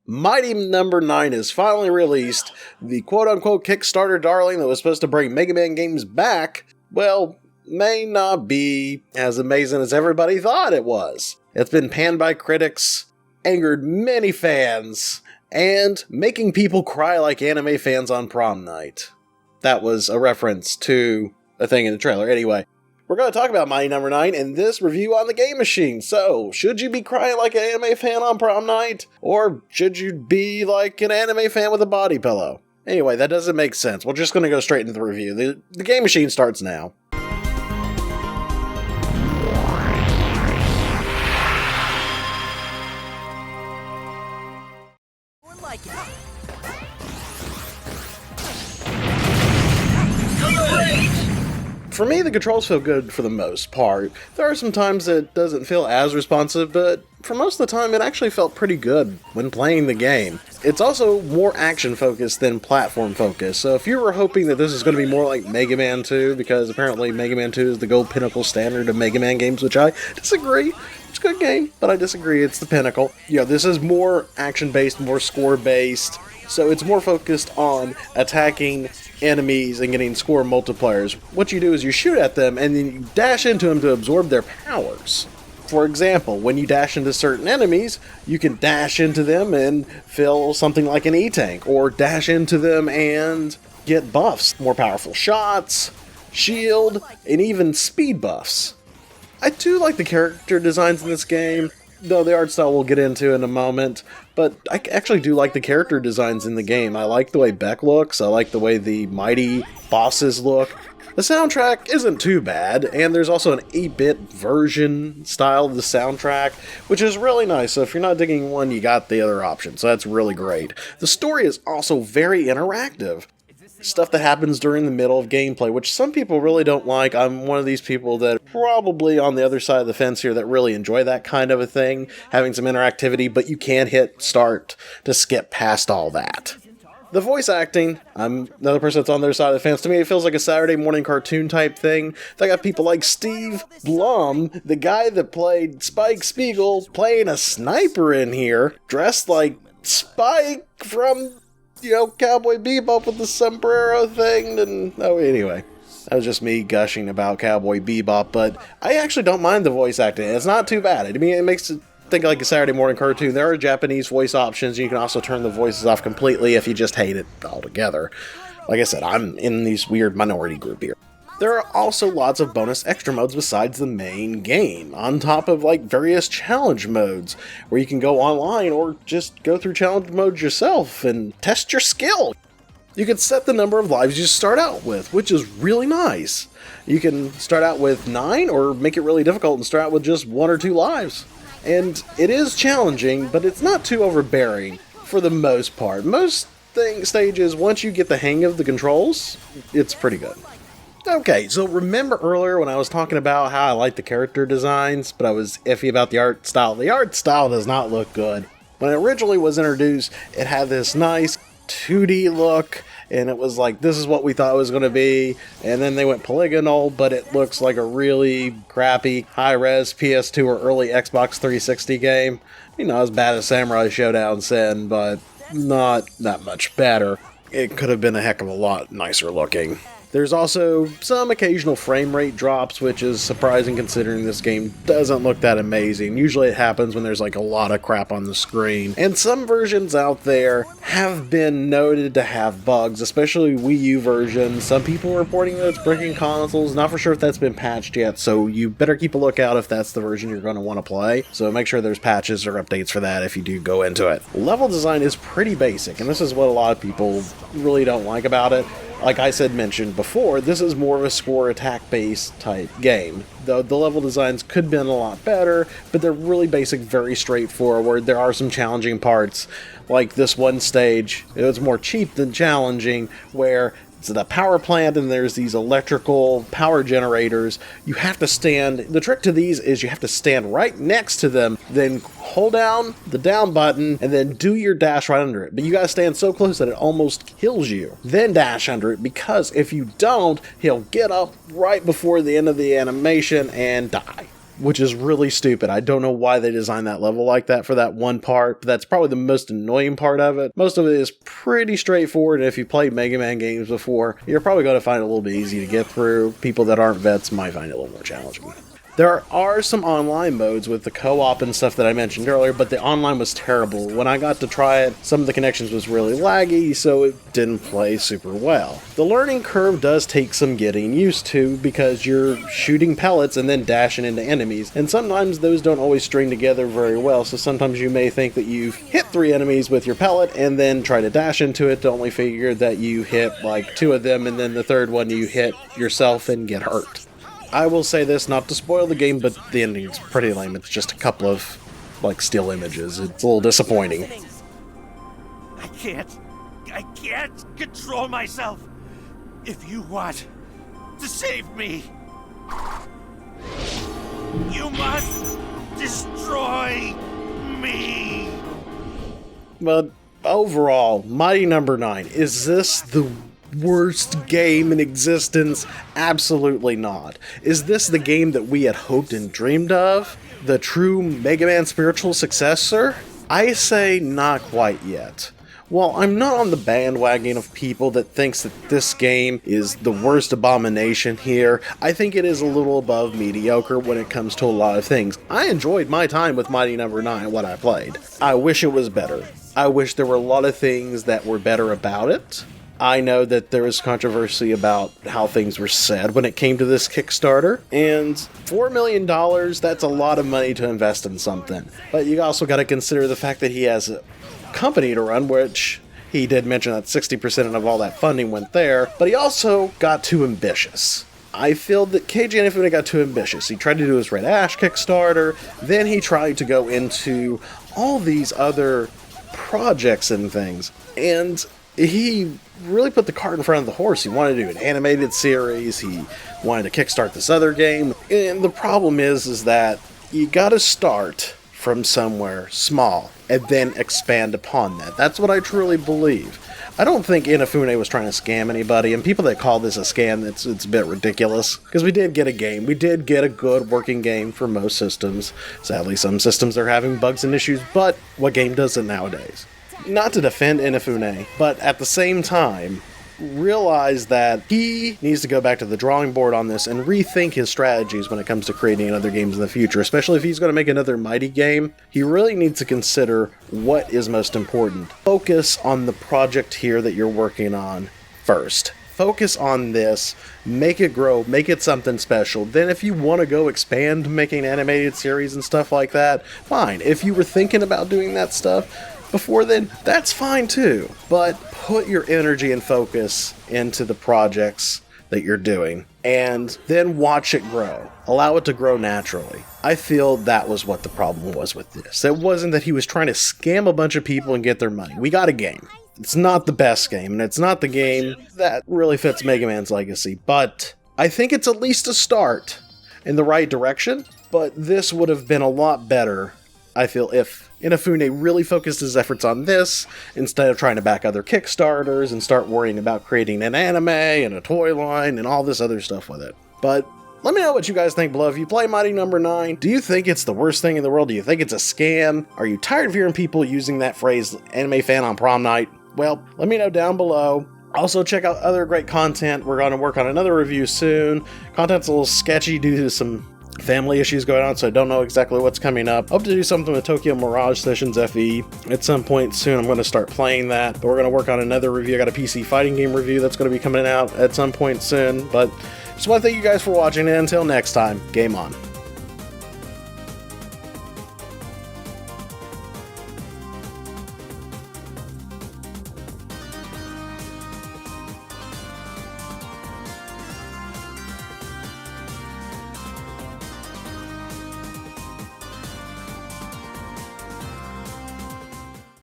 Mighty Number 9 is finally released. The quote-unquote Kickstarter darling that was supposed to bring Mega Man games back, well, may not be as amazing as everybody thought it was. It's been panned by critics, angered many fans, and making people cry like anime fans on prom night. That was a reference to a thing in the trailer. Anyway, we're going to talk about Mighty Number 9 in this review on the Game Machine. So, should you be crying like an anime fan on prom night? Or should you be like an anime fan with a body pillow? Anyway, that doesn't make sense. We're just going to go straight into the review. The Game Machine starts now. For me, the controls feel good for the most part. There are some times it doesn't feel as responsive, but for most of the time it actually felt pretty good when playing the game. It's also more action-focused than platform-focused, so if you were hoping that this is going to be more like Mega Man 2, because apparently Mega Man 2 is the gold pinnacle standard of Mega Man games, which I disagree. It's a good game, but I disagree. It's the pinnacle. This is more action-based, more score-based, so it's more focused on attacking enemies and getting score multipliers. What you do is you shoot at them and then you dash into them to absorb their powers. For example, when you dash into certain enemies, you can dash into them and fill something like an E-Tank, or dash into them and get buffs, more powerful shots, shield, and even speed buffs. I do like the character designs in this game, though the art style we'll get into in a moment, but I actually do like the character designs in the game. I like the way Beck looks, I like the way the mighty bosses look. The soundtrack isn't too bad, and there's also an 8-bit version style of the soundtrack, which is really nice, so if you're not digging one, you got the other option, so that's really great. The story is also very interactive. Stuff that happens during the middle of gameplay, which some people really don't like. I'm one of these people that probably on the other side of the fence here that really enjoy that kind of a thing, having some interactivity, but you can't hit start to skip past all that. The voice acting, I'm another person that's on the other side of the fence. To me, it feels like a Saturday morning cartoon type thing. They got people like Steve Blum, the guy that played Spike Spiegel, playing a sniper in here, dressed like Spike from Cowboy Bebop with the sombrero thing, and anyway. That was just me gushing about Cowboy Bebop, but I actually don't mind the voice acting. It's not too bad. I mean, it makes it think like a Saturday morning cartoon. There are Japanese voice options. You can also turn the voices off completely if you just hate it altogether. Like I said, I'm in this weird minority group here. There are also lots of bonus extra modes besides the main game, on top of various challenge modes, where you can go online or just go through challenge modes yourself and test your skill. You can set the number of lives you start out with, which is really nice. You can start out with 9 or make it really difficult and start out with just 1 or 2 lives. And it is challenging, but it's not too overbearing for the most part. Most stages, once you get the hang of the controls, it's pretty good. Okay, so remember earlier when I was talking about how I like the character designs, but I was iffy about the art style? The art style does not look good. When it originally was introduced, it had this nice 2D look, and it was like, this is what we thought it was going to be, and then they went polygonal, but it looks like a really crappy, high-res PS2 or early Xbox 360 game. As bad as Samurai Showdown Sin, but not that much better. It could have been a heck of a lot nicer looking. There's also some occasional frame rate drops, which is surprising considering this game doesn't look that amazing. Usually it happens when there's a lot of crap on the screen. And some versions out there have been noted to have bugs, especially Wii U versions. Some people are reporting that it's breaking consoles. Not for sure if that's been patched yet, so you better keep a lookout if that's the version you're going to want to play. So make sure there's patches or updates for that if you do go into it. Level design is pretty basic, and this is what a lot of people really don't like about it. Like I mentioned before, this is more of a score attack-based type game. Though the level designs could have been a lot better, but they're really basic, very straightforward. There are some challenging parts, like this one stage. It was more cheap than challenging, where it's the power plant and there's these electrical power generators. You have to stand, the trick to these is you have to stand right next to them, then hold down the down button and then do your dash right under it. But you gotta stand so close that it almost kills you. Then dash under it, because if you don't, he'll get up right before the end of the animation and die. which is really stupid. I don't know why they designed that level like that for that one part, but that's probably the most annoying part of it. Most of it is pretty straightforward, and if you played Mega Man games before, you're probably going to find it a little bit easy to get through. People that aren't vets might find it a little more challenging. There are some online modes with the co-op and stuff that I mentioned earlier, but the online was terrible. When I got to try it, some of the connections was really laggy, so it didn't play super well. The learning curve does take some getting used to because you're shooting pellets and then dashing into enemies, and sometimes those don't always string together very well, so sometimes you may think that you've hit 3 enemies with your pellet and then try to dash into it to only figure that you hit like 2 of them, and then the third one you hit yourself and get hurt. I will say this, not to spoil the game, but the ending's pretty lame. It's just a couple of, like, still images. It's a little disappointing. I can't control myself. If you want to save me, you must destroy me. But overall, Mighty Number 9, is this the worst game in existence? Absolutely not. Is this the game that we had hoped and dreamed of? The true Mega Man spiritual successor? I say not quite yet. While I'm not on the bandwagon of people that thinks that this game is the worst abomination here, I think it is a little above mediocre when it comes to a lot of things. I enjoyed my time with Mighty Number 9 when I played. I wish it was better. I wish there were a lot of things that were better about it. I know that there was controversy about how things were said when it came to this Kickstarter, and $4 million, that's a lot of money to invest in something. But you also got to consider the fact that he has a company to run, which he did mention that 60% of all that funding went there, but he also got too ambitious. I feel that Keiji Inafune got too ambitious. He tried to do his Red Ash Kickstarter, then he tried to go into all these other projects and things, and he really put the cart in front of the horse. He wanted to do an animated series, he wanted to kickstart this other game, and the problem is that you gotta start from somewhere small and then expand upon that. That's what I truly believe. I don't think Inafune was trying to scam anybody, and people that call this a scam, it's a bit ridiculous, because we did get a game. We did get a good working game for most systems. Sadly, some systems are having bugs and issues, but what game doesn't nowadays? Not to defend Inafune, but at the same time, realize that he needs to go back to the drawing board on this and rethink his strategies when it comes to creating other games in the future, especially if he's going to make another Mighty game. He really needs to consider what is most important. Focus on the project here that you're working on first. Focus on this, make it grow, make it something special. Then if you want to go expand making animated series and stuff like that, fine. If you were thinking about doing that stuff before then, that's fine too. But put your energy and focus into the projects that you're doing, and then watch it grow. Allow it to grow naturally. I feel that was what the problem was with this. It wasn't that he was trying to scam a bunch of people and get their money. We got a game. It's not the best game, and it's not the game that really fits Mega Man's legacy, but I think it's at least a start in the right direction, but this would have been a lot better, I feel, if Inafune really focused his efforts on this, instead of trying to back other Kickstarters and start worrying about creating an anime and a toy line and all this other stuff with it. But let me know what you guys think below. If you play Mighty Number 9, do you think it's the worst thing in the world? Do you think it's a scam? Are you tired of hearing people using that phrase, anime fan on prom night? Well, let me know down below. Also, check out other great content. We're going to work on another review soon. Content's a little sketchy due to some family issues going on, so I don't know exactly what's coming up. Hope to do something with Tokyo Mirage Sessions FE at some point soon. I'm going to start playing that, but we're going to work on another review. I got a PC fighting game review that's going to be coming out at some point soon, but just want to thank you guys for watching, and until next time, game on.